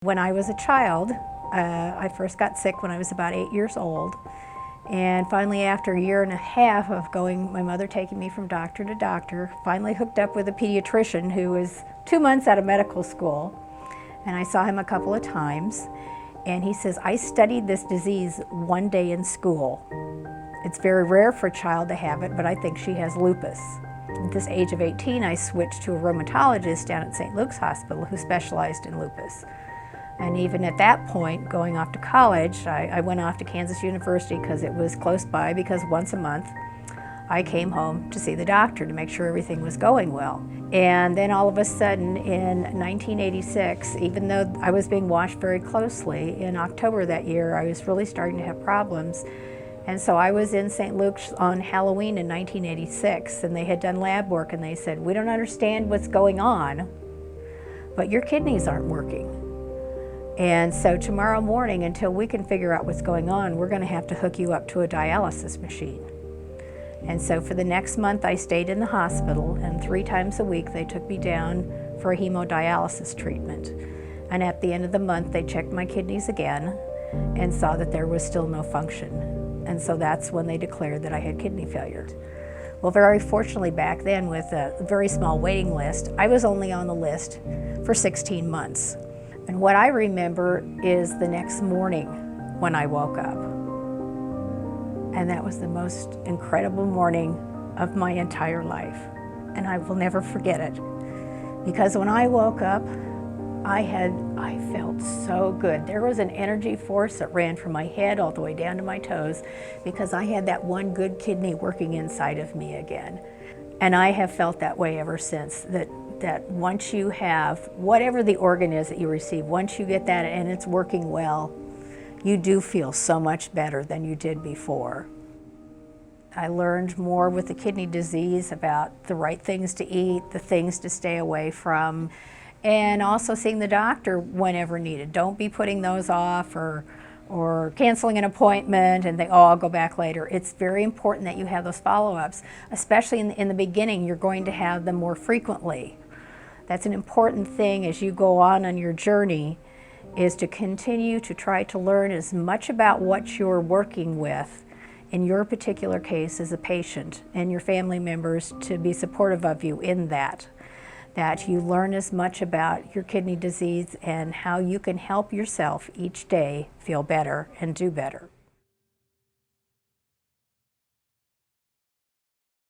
When I was a child, I first got sick when I was about 8 years old. And finally, after a year and a half of my mother taking me from doctor to doctor, finally hooked up with a pediatrician who was 2 months out of medical school. And I saw him a couple of times. And he says, I studied this disease one day in school. It's very rare for a child to have it, but I think she has lupus. At this age of 18, I switched to a rheumatologist down at St. Luke's Hospital who specialized in lupus. And even at that point, going off to college, I went off to Kansas University because it was close by, because once a month I came home to see the doctor to make sure everything was going well. And then all of a sudden in 1986, even though I was being watched very closely, in October that year I was really starting to have problems. And so I was in St. Luke's on Halloween in 1986, and they had done lab work, and they said, we don't understand what's going on, but your kidneys aren't working. And so tomorrow morning, until we can figure out what's going on, we're going to have to hook you up to a dialysis machine. And so for the next month I stayed in the hospital, and 3 times a week they took me down for a hemodialysis treatment. And at the end of the month they checked my kidneys again and saw that there was still no function. And so that's when they declared that I had kidney failure. Well, very fortunately back then, with a very small waiting list, I was only on the list for 16 months. And what I remember is the next morning when I woke up. And that was the most incredible morning of my entire life. And I will never forget it. Because when I woke up, I felt so good. There was an energy force that ran from my head all the way down to my toes, because I had that one good kidney working inside of me again. And I have felt that way ever since, that once you have whatever the organ is that you receive, once you get that and it's working well, you do feel so much better than you did before. I learned more with the kidney disease about the right things to eat, the things to stay away from, and also seeing the doctor whenever needed. Don't be putting those off or canceling an appointment and think, oh, I'll go back later. It's very important that you have those follow-ups, especially in the beginning. You're going to have them more frequently. That's an important thing as you go on your journey, is to continue to try to learn as much about what you're working with in your particular case as a patient, and your family members to be supportive of you in that you learn as much about your kidney disease and how you can help yourself each day feel better and do better.